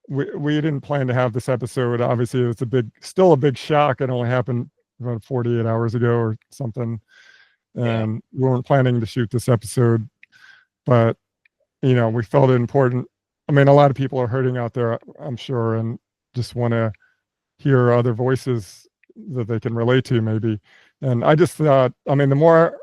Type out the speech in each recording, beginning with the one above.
we didn't plan to have this episode. Obviously, it was still a big shock. It only happened about 48 hours ago or something, and we weren't planning to shoot this episode, but we felt it important. I mean, a lot of people are hurting out there, I'm sure, and just want to hear other voices that they can relate to, maybe. And I just thought, I mean, the more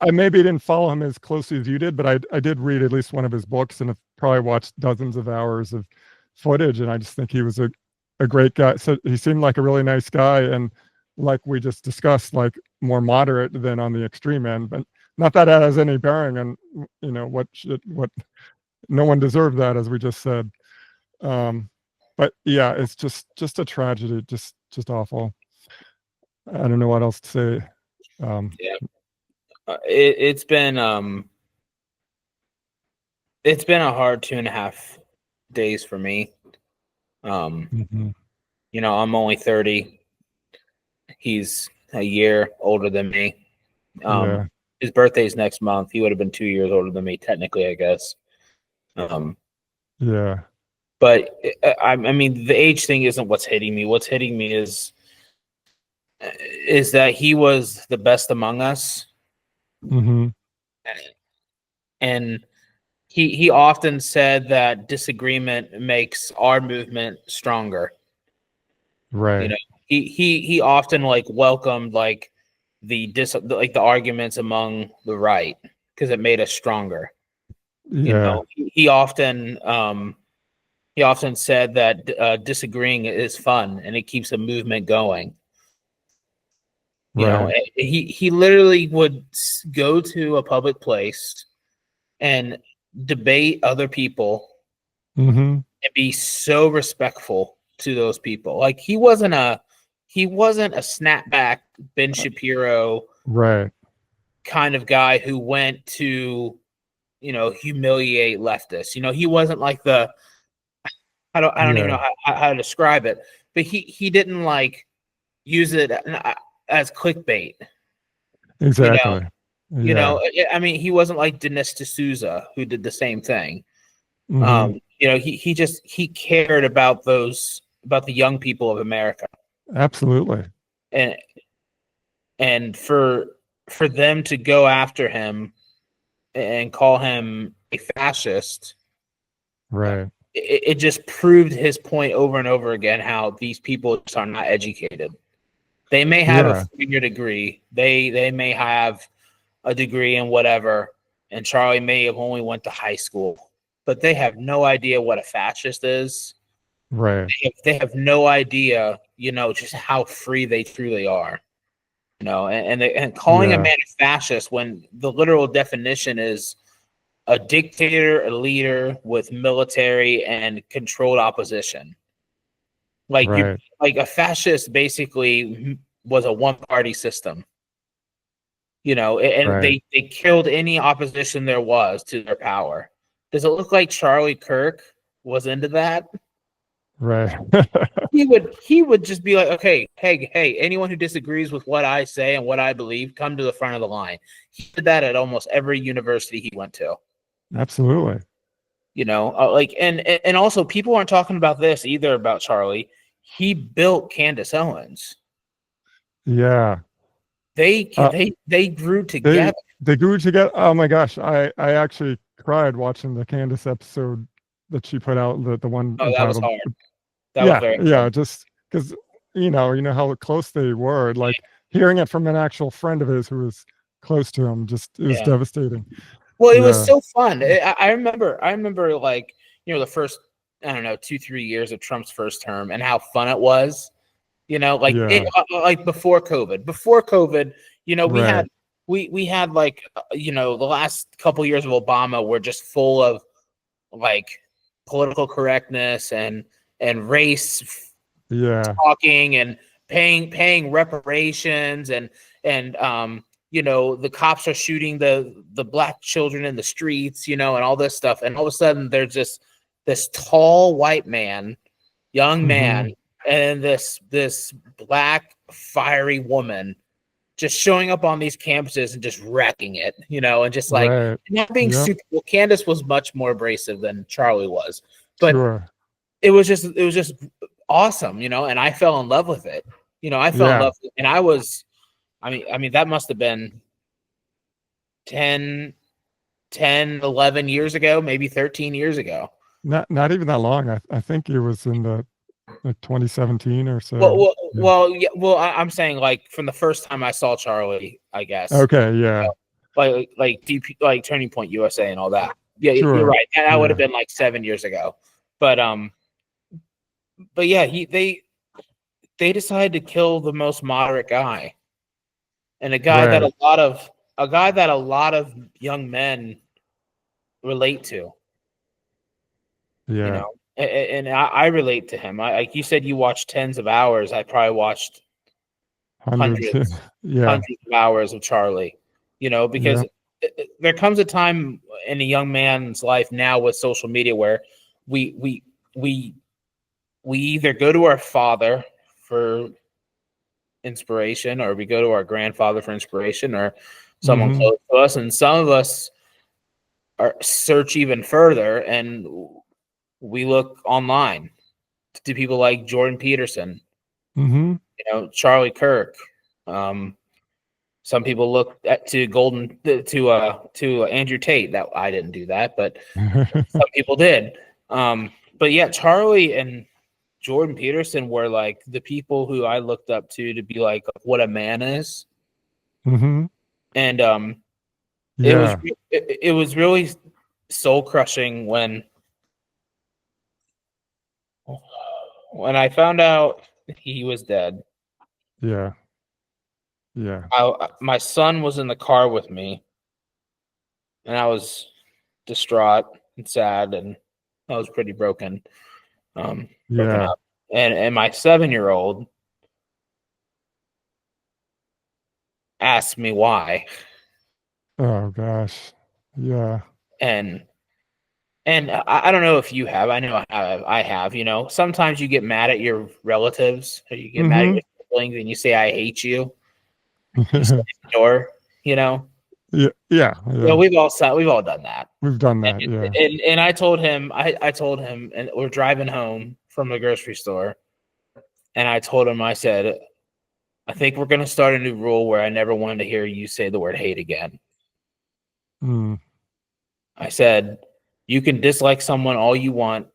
I maybe didn't follow him as closely as you did, but I did read at least one of his books and have probably watched dozens of hours of footage. And I just think he was a great guy. So he seemed like a really nice guy. And like we just discussed, like more moderate than on the extreme end, but not that it has any bearing on, what no one deserved that, as we just said. But yeah, it's just a tragedy, just awful. I don't know what else to say. It's been a hard 2.5 days for me. I'm only 30. He's a year older than me. His birthday's next month. He would have been 2 years older than me, technically, I guess. But I mean, the age thing isn't what's hitting me. What's hitting me is that he was the best among us. And he often said that disagreement makes our movement stronger. Right. He often welcomed the arguments among the right because it made us stronger. He often said that disagreeing is fun and it keeps a movement going. He literally would go to a public place and debate other people and be so respectful to those people. Like he wasn't a snapback Ben Shapiro kind of guy who went to humiliate leftists. He wasn't like the I don't even know how to describe it, but he didn't use it as clickbait. Exactly. I mean, he wasn't like Dinesh D'Souza, who did the same thing. He cared about the young people of America. Absolutely. And for them to go after him and call him a fascist, it just proved his point over and over again, how these people just are not educated. They may have a 3-year degree. They may have a degree in whatever, and Charlie may have only went to high school, but they have no idea what a fascist is. Right. They have no idea, just how free they truly are. And calling a man a fascist when the literal definition is a dictator, a leader with military and controlled opposition. Like a fascist basically was a one-party system. They killed any opposition there was to their power. Does it look like Charlie Kirk was into that? Right. He would just be like, okay, hey, anyone who disagrees with what I say and what I believe, come to the front of the line. He did that at almost every university he went to. Absolutely. And also people aren't talking about this either about Charlie. He built Candace Owens. Yeah. They grew together. They grew together. Oh my gosh. I actually cried watching the Candace episode that she put out, the one. Oh, that was hard. That was very hard. Just because you know how close they were. Like hearing it from an actual friend of his who was close to him, it was devastating. Well, it was so fun. I remember the first, I don't know, 2-3 years of Trump's first term and how fun it was. Before COVID, we had the last couple years of Obama were just full of political correctness and race talking and paying reparations and the cops are shooting the black children in the streets, and all this stuff. And all of a sudden there's just this tall white man, young man, and this black fiery woman just showing up on these campuses and just wrecking it, and just not being super. Well, Candace was much more abrasive than Charlie was, but it was just awesome, you know, and I fell in love with it. You know, I fell in love with it, and I mean, that must have been 10, 11 years ago, maybe 13 years ago. Not even that long. I think it was in the like 2017 or so. Yeah, well, I'm saying like from the first time I saw Charlie, I guess. Okay, yeah. You know, like DP, like Turning Point USA and all that. Yeah, Sure. you're right. That would have been like 7 years ago. But yeah, they decided to kill the most moderate guy, and a guy that a lot of young men relate to. Yeah. You know, and I relate to him. Like you said, you watched tens of hours. I probably watched hundreds of hours of Charlie. You know, because there comes a time in a young man's life now with social media where we either go to our father for inspiration, or we go to our grandfather for inspiration, or someone close to us, and some of us are search even further, and we look online to people like Jordan Peterson, you know, Charlie Kirk. Some people look to Andrew Tate. That I didn't do that, but some people did. But yeah, Charlie and Jordan Peterson were like the people who I looked up to be like what a man is. And it was really soul crushing when I found out he was dead. Yeah. My son was in the car with me, and I was distraught and sad, and I was pretty broken up. And my 7-year-old asked me why. Oh gosh. Yeah. And I don't know if you have. I know I have. You know, sometimes you get mad at your relatives, or you get mad at your siblings, and you say, "I hate you." You say ignore. You know. Yeah. We've all done that. We've done that. And I told him, and we're driving home from the grocery store, and I told him, I said, I think we're gonna start a new rule where I never wanted to hear you say the word hate again. I said, you can dislike someone all you want,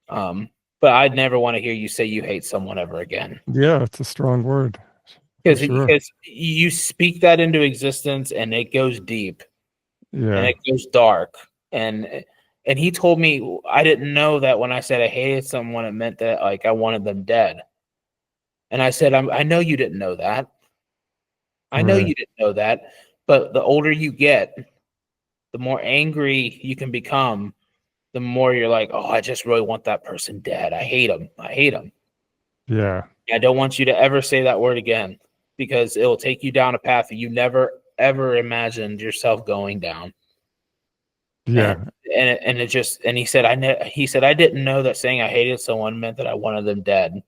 but I'd never want to hear you say you hate someone ever again. Yeah, it's a strong word. Because you speak that into existence, and it goes deep, and it goes dark. And he told me, I didn't know that when I said I hated someone, it meant that like I wanted them dead. And I said, I know you didn't know that. I know you didn't know that. But the older you get, the more angry you can become, the more you're like, oh, I just really want that person dead. I hate him. I hate him. Yeah. I don't want you to ever say that word again, because it will take you down a path that you never, ever imagined yourself going down. Yeah. And he said, I didn't know that saying I hated someone meant that I wanted them dead.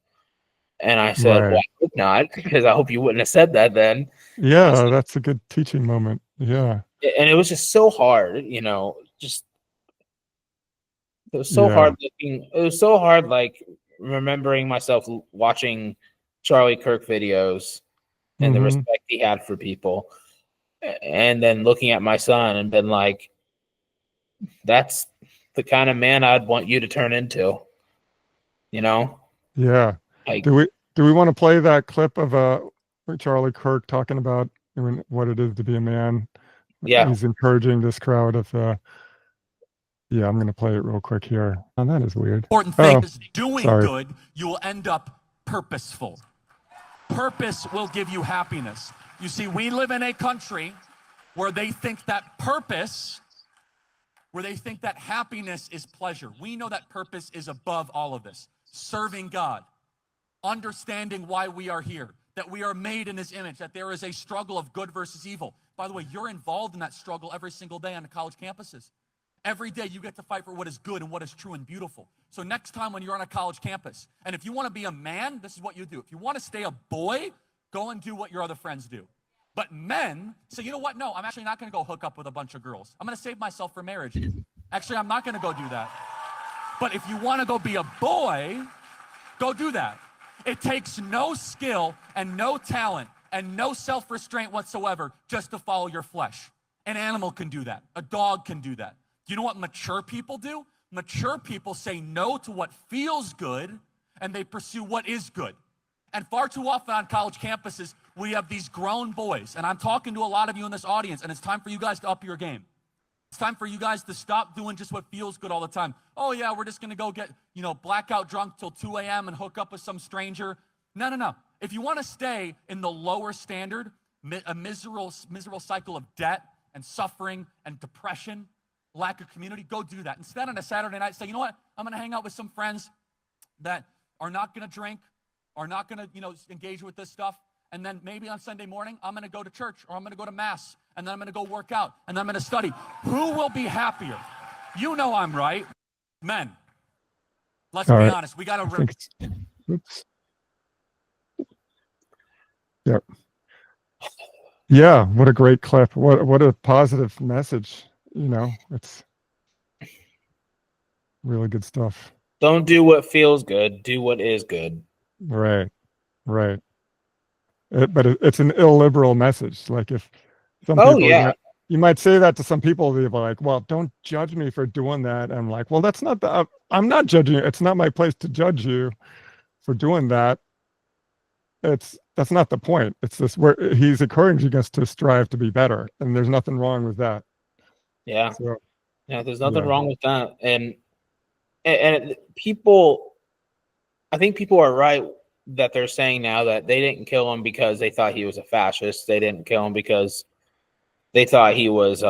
And I said, well, I hope not, because I hope you wouldn't have said that then. Yeah, that's a good teaching moment. Yeah. And it was just so hard, you know, it was so hard looking. It was so hard, like remembering myself watching Charlie Kirk videos and the respect he had for people. And then looking at my son and been like, that's the kind of man I'd want you to turn into, you know? Yeah. Like, Do we want to play that clip of Charlie Kirk talking about what it is to be a man? Yeah. He's encouraging this crowd of yeah, I'm going to play it real quick here. Oh, that is weird. Important thing is doing good, you will end up purposeful. Purpose will give you happiness. You see, we live in a country where they think that purpose, where they think that happiness is pleasure. We know that purpose is above all of this. Serving God, understanding why we are here, that we are made in His image, that there is a struggle of good versus evil. By the way, you're involved in that struggle every single day on the college campuses. Every day you get to fight for what is good and what is true and beautiful. So next time when you're on a college campus, and if you want to be a man, this is what you do. If you want to stay a boy, go and do what your other friends do. But men say, you know what? No, I'm actually not going to go hook up with a bunch of girls. I'm going to save myself for marriage. Actually, I'm not going to go do that. But if you want to go be a boy, go do that. It takes no skill and no talent and no self-restraint whatsoever just to follow your flesh. An animal can do that. A dog can do that. You know what mature people do? Mature people say no to what feels good, and they pursue what is good. And far too often on college campuses, we have these grown boys, and I'm talking to a lot of you in this audience, and it's time for you guys to up your game. It's time for you guys to stop doing just what feels good all the time. Oh yeah, we're just gonna go get, blackout drunk till 2 a.m. and hook up with some stranger. No. If you wanna stay in the lower standard, a miserable cycle of debt and suffering and depression, lack of community, go do that. Instead, on a Saturday night, say, you know what? I'm gonna hang out with some friends that are not gonna drink, are not gonna, engage with this stuff. And then maybe on Sunday morning, I'm gonna go to church, or I'm gonna go to mass, and then I'm gonna go work out, and then I'm gonna study. Who will be happier? You know I'm right. Men, let's be honest. We gotta... Oops. Yep. Yeah, what a great clip. What a positive message. It's really good stuff. Don't do what feels good. Do what is good. Right. But it's an illiberal message. Like if some people, you might say that to some people, they're like, well, don't judge me for doing that. I'm like, well, I'm not judging you. It's not my place to judge you for doing that. That's not the point. It's this where he's encouraging us to strive to be better. And there's nothing wrong with that. Yeah. So, there's nothing wrong with that. And people, I think people are right that they're saying now that they didn't kill him because they thought he was a fascist. They didn't kill him because they thought he was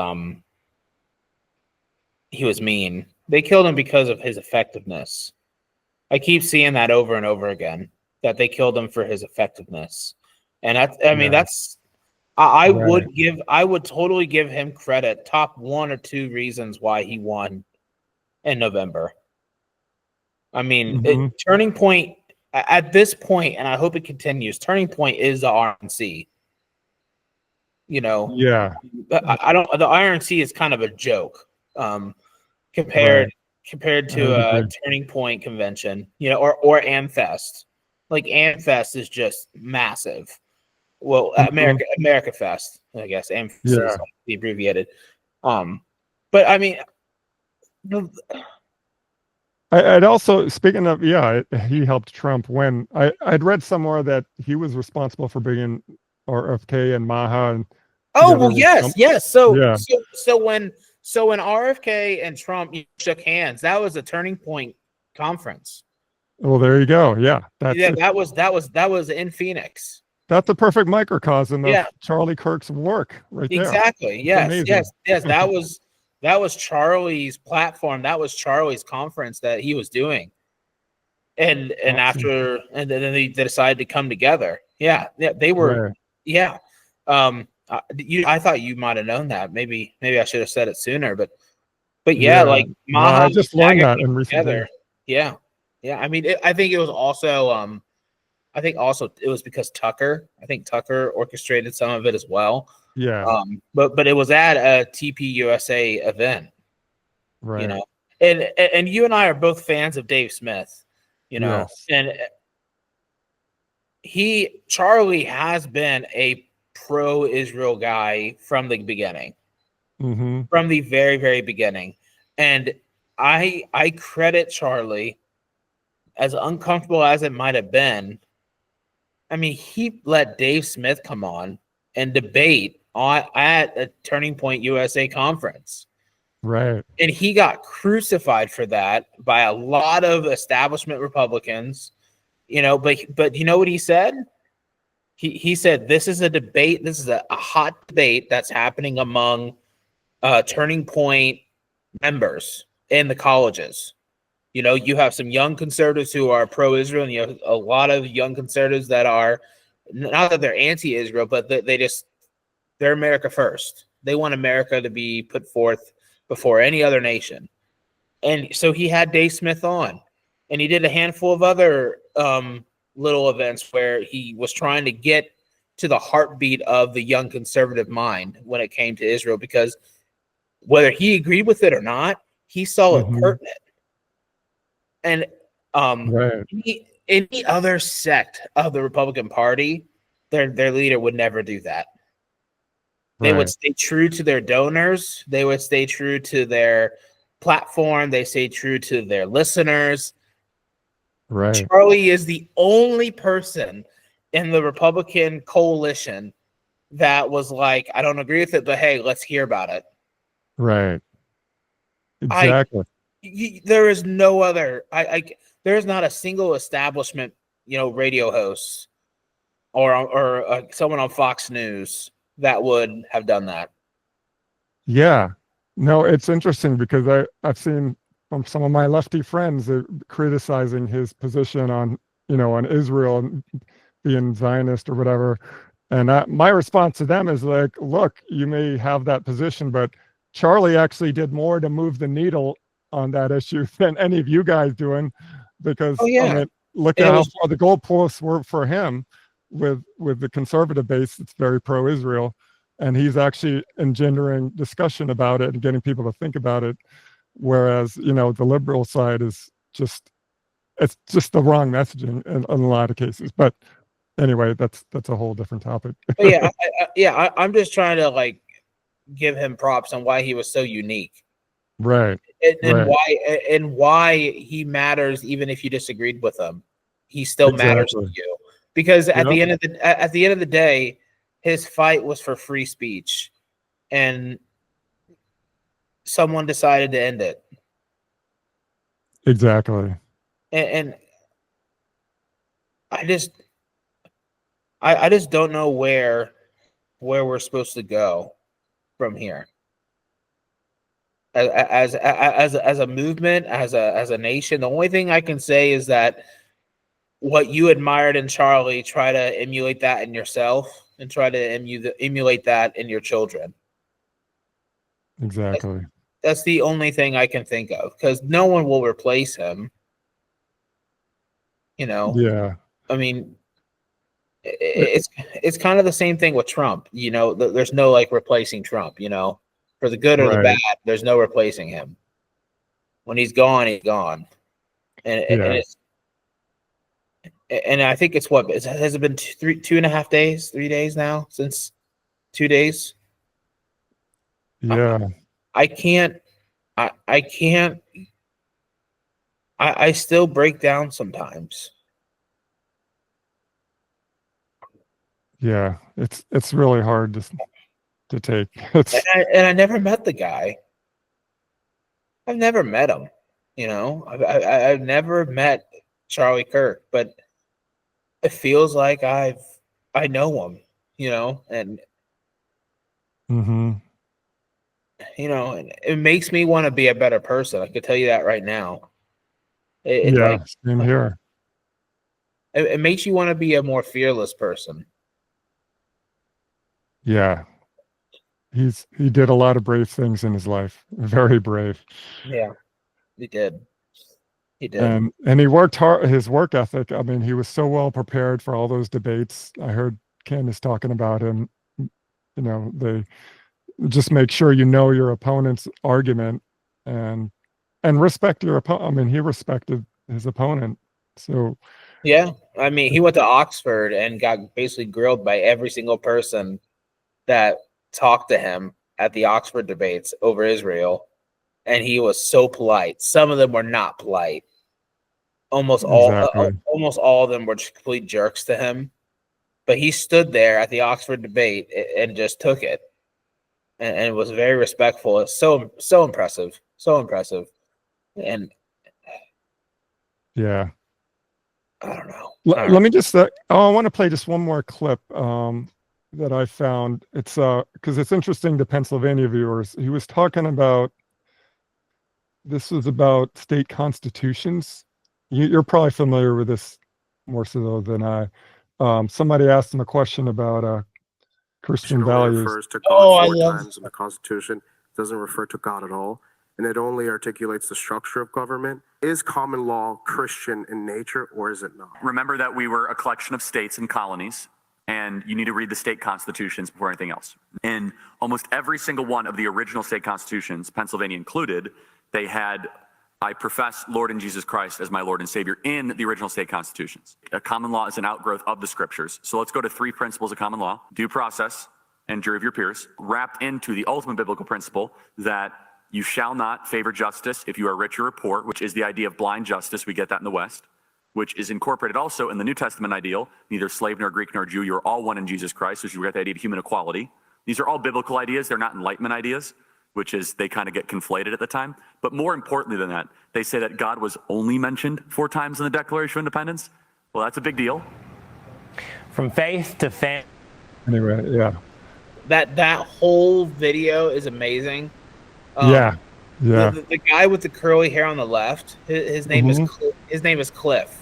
mean. They killed him because of his effectiveness. I keep seeing that over and over again, that they killed him for his effectiveness. And I would totally give him credit. Top 1 or 2 reasons why he won in November. I mean, turning point at this point, and I hope it continues. Turning point is the RNC. Yeah. The RNC is kind of a joke compared to a Turning Point convention, or AmFest. Like AmFest is just massive. Well, America Fest, I guess. AmFest is the abbreviated. But I mean, I'd also, speaking of, he helped Trump win. I'd read somewhere that he was responsible for bringing RFK and Maha. And yes. So when RFK and Trump shook hands, that was a Turning Point conference. Well, there you go. Yeah, that was in Phoenix. That's a perfect microcosm of Charlie Kirk's work, right there. Exactly. Yes. That was Charlie's platform. That was Charlie's conference that he was doing, and then they decided to come together. Yeah, they were. Right. Yeah. I thought you might have known that. Maybe I should have said it sooner. But like Maha, I just learned that in recent days. Yeah. I mean, I think it was also. I think also it was because Tucker. I think Tucker orchestrated some of it as well. Yeah. But it was at a TPUSA event. Right. And you and I are both fans of Dave Smith. Yes. And Charlie has been a pro-Israel guy from the beginning. From the very, very beginning. And I credit Charlie, as uncomfortable as it might have been. I mean, he let Dave Smith come on and debate at a Turning Point USA conference. Right. And he got crucified for that by a lot of establishment Republicans, but you know what he said? He said, this is a debate. This is a hot debate that's happening among Turning Point members in the colleges. You have some young conservatives who are pro-Israel, and you have a lot of young conservatives that are, not that they're anti-Israel, but they're America first. They want America to be put forth before any other nation. And so he had Dave Smith on, and he did a handful of other little events where he was trying to get to the heartbeat of the young conservative mind when it came to Israel, because whether he agreed with it or not, he saw it pertinent. And Right. any other sect of the Republican Party, their leader would never do that. They would Right. stay true to their donors. They would stay true to their platform. They stay true to their listeners. Right. Charlie is the only person in the Republican coalition that was like, I don't agree with it, but hey, let's hear about it. Right. Exactly. There is no other. There is not a single establishment, radio host or someone on Fox News that would have done that. Yeah. No, it's interesting because I've seen from some of my lefty friends criticizing his position on, on Israel and being Zionist or whatever. And my response to them is like, look, you may have that position, but Charlie actually did more to move the needle on that issue than any of you guys doing, because Oh, yeah. I mean, look And at it how was- far the goalposts were for him with the conservative base that's very pro-Israel, and he's actually engendering discussion about it and getting people to think about it. Whereas, the liberal side is it's just the wrong messaging in a lot of cases. But anyway, that's a whole different topic. But I'm just trying to like give him props on why he was so unique, Right. and Right. why he matters even if you disagreed with him. He still matters to Exactly. you because at Yep. the end of the day, his fight was for free speech, and someone decided to end it. Exactly. And I just don't know where we're supposed to go from here as a movement, as a nation. The only thing I can say is that what you admired in Charlie, try to emulate that in yourself, and try to emulate that in your children. Exactly. That's the only thing I can think of, because no one will replace him. Yeah. I mean, it's kind of the same thing with Trump. There's no like replacing Trump. For the good or the Right. bad, there's no replacing him. When he's gone, he's gone. And Yeah. I think it's has it been 2.5 days, 3 days now since 2 days? Yeah. I can't. I can't. I still break down sometimes. Yeah. It's really hard to take. It's And I never met the guy. I've never met him. I've never met Charlie Kirk, but it feels like I know him. And mhm. and it makes me want to be a better person. I could tell you that right now. It Yeah, like same here. it makes you want to be a more fearless person. Yeah. He did a lot of brave things in his life. Very brave. Yeah, he did. He did. And he worked hard. His work ethic, I mean, he was so well prepared for all those debates. I heard Candace talking about him. They just make sure you know your opponent's argument and respect your opponent. I mean, he respected his opponent. So Yeah, I mean, he went to Oxford and got basically grilled by every single person that talked to him at the Oxford debates over Israel, and he was so polite. Some of them were not polite. Almost exactly. all of them were just complete jerks to him. But he stood there at the Oxford debate and just took it, and was very respectful. It's so impressive, so impressive. And Yeah. I don't know. Let me just I want to play just one more clip that I found. It's because it's interesting to Pennsylvania viewers. He was talking about, this was about state constitutions. You're probably familiar with this more so than I. Somebody asked him a question about Christian values. Refers to God four love times in the Constitution. It doesn't refer to God at all, and it only articulates the structure of government. Is common law Christian in nature, or is it not? Remember that we were a collection of states and colonies, and you need to read the state constitutions before anything else. In almost every single one of the original state constitutions, Pennsylvania included, they had I profess Lord and Jesus Christ as my Lord and Savior in the original state constitutions. A common law is an outgrowth of the scriptures. So let's go to 3 principles of common law: due process and jury of your peers, wrapped into the ultimate biblical principle that you shall not favor justice if you are rich or poor, which is the idea of blind justice. We get that in the West, which is incorporated also in the New Testament ideal: neither slave nor Greek nor Jew, you're all one in Jesus Christ, which you get the idea of human equality. These are all biblical ideas. They're not Enlightenment ideas, which is they kind of get conflated at the time. But more importantly than that, they say that God was only mentioned 4 times in the Declaration of Independence. Well, that's a big deal. From faith to faith. Anyway, yeah. That whole video is amazing. Yeah. The guy with the curly hair on the left, his name is Cliff.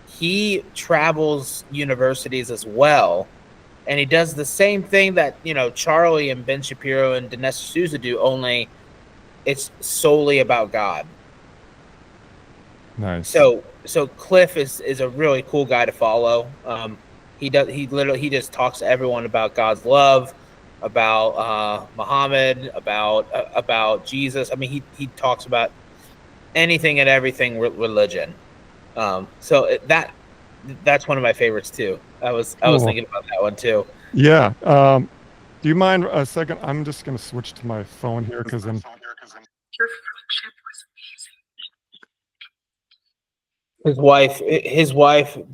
He travels universities as well, and he does the same thing that Charlie and Ben Shapiro and Dinesh D'Souza do, only it's solely about God. Nice. So Cliff is a really cool guy to follow. He just talks to everyone about God's love, about Muhammad, about Jesus. I mean, he talks about anything and everything religion. So that's one of my favorites too. I was thinking about that one too. Yeah. Do you mind a second? I'm just going to switch to my phone here because I'm. His wife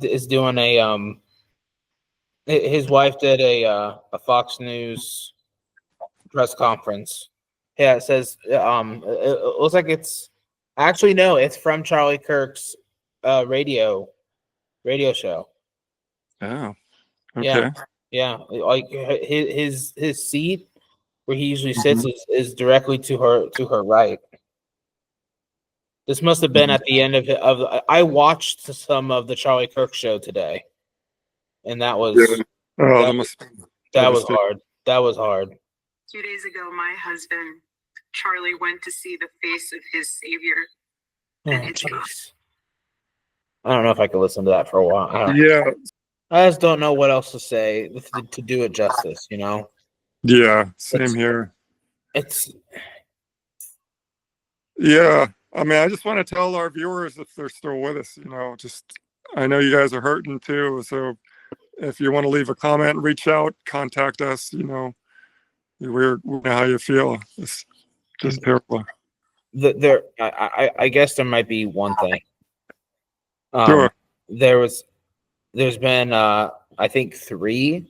is doing a his wife did a Fox News press conference. Yeah, it says it looks like it's actually no, it's from Charlie Kirk's radio show. Oh. Okay. Yeah. Like his seat where he usually sits is directly to her right. This must have been at the end of I watched some of the Charlie Kirk show today, and that was that was hard. That was hard. 2 days ago, my husband Charlie went to see the face of his savior. Oh, jeez. I don't know if I could listen to that for a while. I just don't know what else to say to do it justice. Yeah. Same here. Yeah. I mean, I just want to tell our viewers, if they're still with us, I know you guys are hurting too. So if you want to leave a comment, reach out, contact us, we know how you feel. It's just terrible. I guess there might be one thing. Sure. There's been, I think three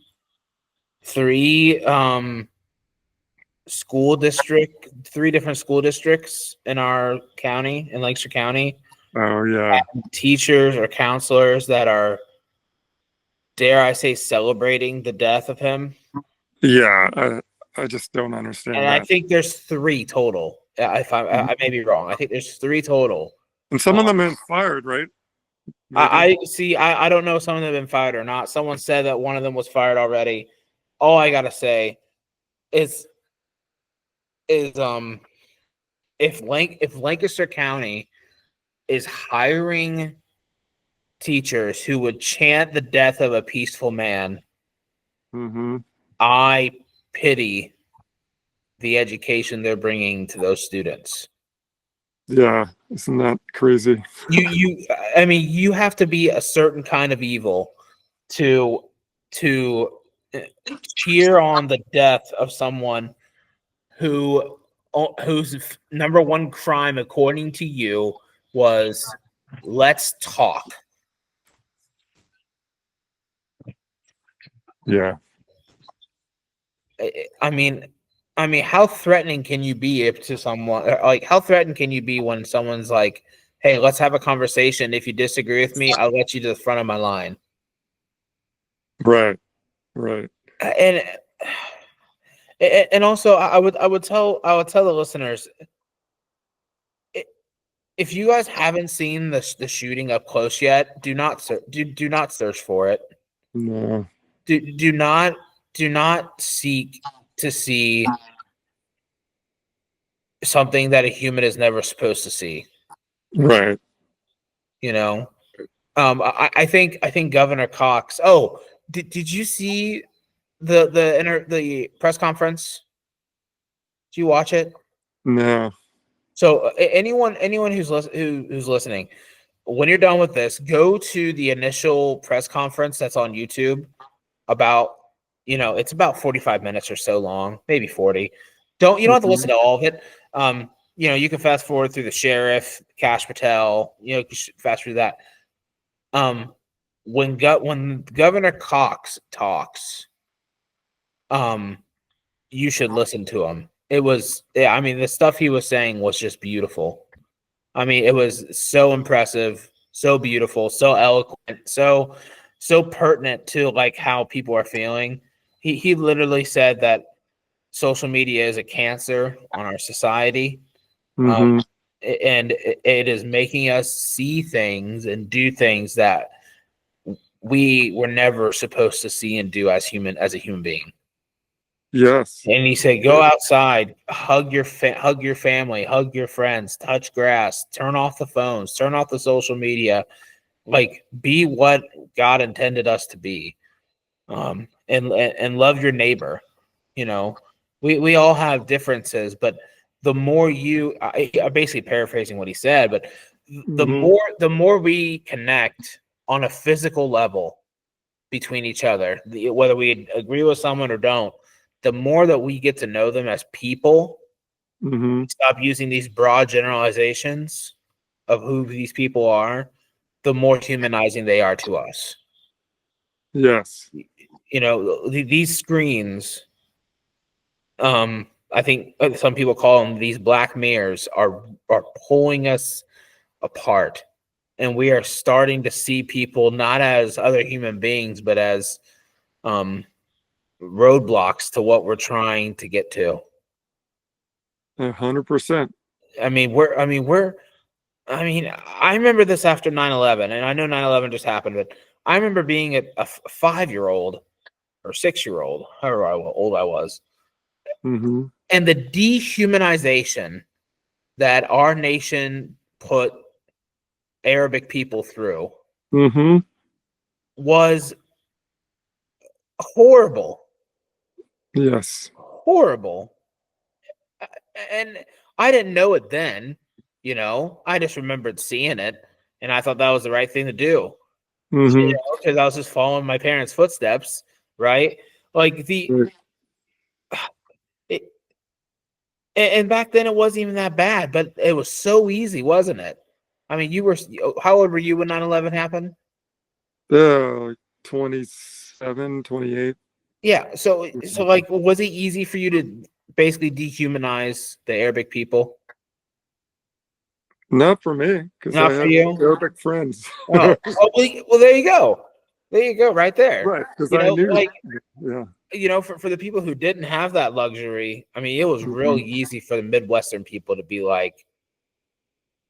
three different school districts in our county, in Lancaster County. Oh yeah. Teachers or counselors that are, dare I say, celebrating the death of him. Yeah, I just don't understand. And that. I think there's 3 total. I may be wrong. I think there's 3 total. And some of them have been fired, right? I see. I don't know if some of them have been fired or not. Someone said that one of them was fired already. All I gotta say is if Lancaster County is hiring teachers who would chant the death of a peaceful man, I pity the education they're bringing to those students. Yeah, isn't that crazy? I mean, you have to be a certain kind of evil to cheer on the death of someone whose number one crime, according to you, was let's talk. Yeah. I mean, how threatening can you be if to someone? Like, how threatened can you be when someone's like, "Hey, let's have a conversation. If you disagree with me, I'll let you to the front of my line." Right. And also, I would tell the listeners, if you guys haven't seen the shooting up close yet, do not search for it. No. Do not seek to see something that a human is never supposed to see. Right. I think Governor Cox. Oh, did you see the press conference? Did you watch it? No. So anyone who's listening, when you're done with this, go to the initial press conference that's on YouTube. About, it's about 45 minutes or so long, maybe 40. You don't have to listen to all of it. You can fast forward through the sheriff, Kash Patel. You can fast through that. When Governor Cox talks, you should listen to him. It was, the stuff he was saying was just beautiful. It was so impressive, so beautiful, so eloquent, so pertinent to like how people are feeling. He literally said that social media is a cancer on our society. And it is making us see things and do things that we were never supposed to see and do as a human being. Yes. And he said, go outside, hug your family, hug your friends, touch grass, turn off the phones, turn off the social media, like be what God intended us to be. And love your neighbor. We all have differences, but the more I'm basically paraphrasing what he said, but the more we connect on a physical level between each other, whether we agree with someone or don't, the more that we get to know them as people, stop using these broad generalizations of who these people are, the more humanizing they are to us. Yes. These screens, I think some people call them these black mirrors, are pulling us apart. And we are starting to see people not as other human beings, but as roadblocks to what we're trying to get to. 100%. I remember this after 9/11, and I know 9/11 just happened, but I remember being a 5-year-old or 6-year-old, however old I was, and the dehumanization that our nation put Arabic people through was horrible. Yes. Horrible. And I didn't know it then, I just remembered seeing it, and I thought that was the right thing to do. Because I was just following my parents' footsteps, right? Like and back then it wasn't even that bad, but it was so easy, wasn't it? How old were you when 9/11 happened? 27, 28. Yeah. So like, was it easy for you to basically dehumanize the Arabic people? Not for me, because I have Arabic friends. Well, there you go. There you go, right there. Right, because I knew. For the people who didn't have that luxury, it was really easy for the Midwestern people to be like,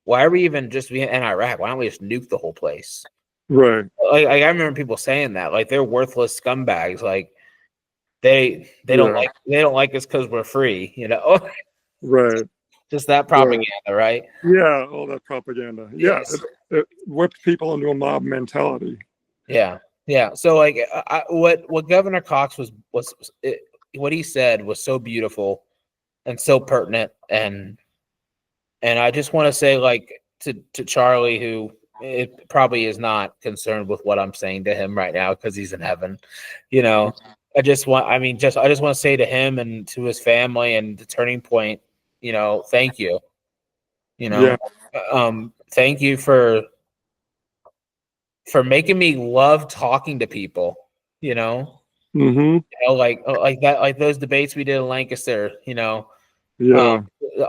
why are we even just being in Iraq? Why don't we just nuke the whole place? Right. Like I remember people saying that, like they're worthless scumbags. Like they don't like us because we're free, Right. Just that propaganda, right? Yeah, all that propaganda. Yeah, it whipped people into a mob mentality. Yeah. So like, what Governor Cox what he said was so beautiful and so pertinent, and I just want to say, like, to Charlie, who it probably is not concerned with what I'm saying to him right now because he's in heaven, I just want to say to him and to his family and the Turning Point, thank you. Thank you for making me love talking to people, like that, like those debates we did in Lancaster,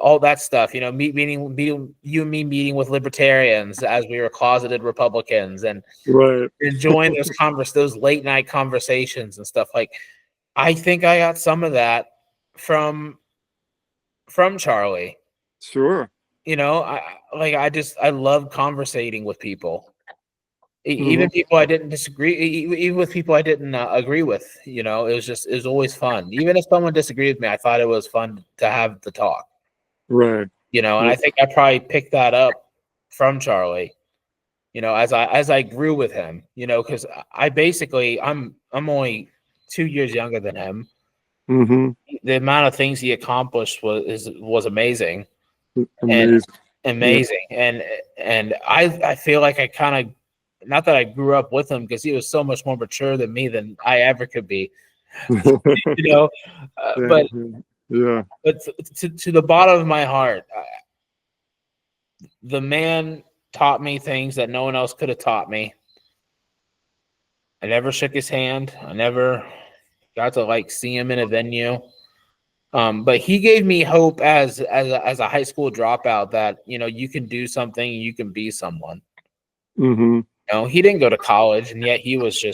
all that stuff, meeting you and me meeting with libertarians as we were closeted Republicans, and enjoying those late night conversations and stuff. Like, I think I got some of that from Charlie. Sure. I love conversating with people. Even people I didn't disagree, even with people I didn't agree with, it was always fun. Even if someone disagreed with me, I thought it was fun to have the talk. Right. And I think I probably picked that up from Charlie, as I grew with him, because I'm only 2 years younger than him. The amount of things he accomplished was amazing. Amazing. And I feel like I kind of, not that I grew up with him, because he was so much more mature than me than I ever could be. But to the bottom of my heart, the man taught me things that no one else could have taught me. I never shook his hand. I never got to see him in a venue. But he gave me hope as a high school dropout that, you can do something and you can be someone. He didn't go to college, and yet he was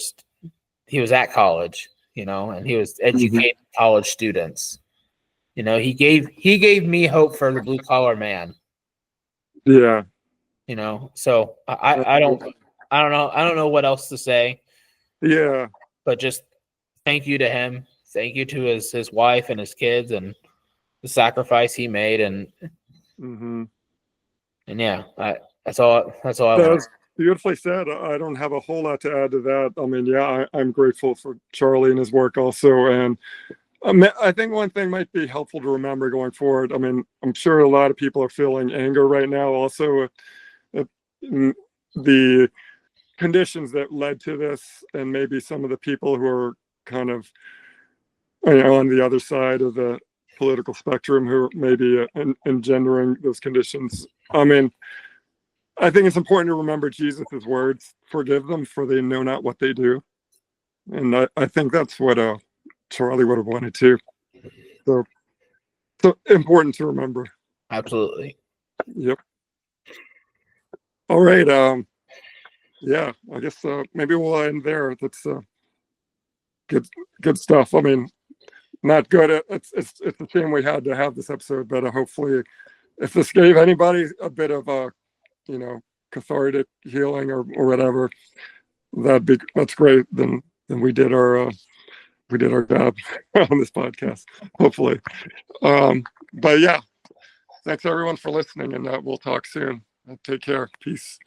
at college, and he was educating college students. He gave me hope for the blue collar man. Yeah. So I don't know what else to say. Yeah. But just thank you to him. Thank you to his wife and his kids and the sacrifice he made. And yeah, that's all I want. Beautifully said. I don't have a whole lot to add to that. I mean, yeah, I'm grateful for Charlie and his work also. And I think one thing might be helpful to remember going forward. I mean, I'm sure a lot of people are feeling anger right now also at the conditions that led to this, and maybe some of the people who are kind of on the other side of the political spectrum who may be engendering those conditions. I mean, I think it's important to remember Jesus' words, forgive them for they know not what they do. And I think that's what Charlie would have wanted to. So important to remember. Absolutely. Yep. All right. Yeah, I guess maybe we'll end there. That's good stuff. I mean, not good. It's a shame we had to have this episode, but hopefully if this gave anybody a bit of cathartic healing or whatever, that's great. Then we did our job on this podcast, hopefully. But yeah, thanks everyone for listening, and we'll talk soon. Take care. Peace.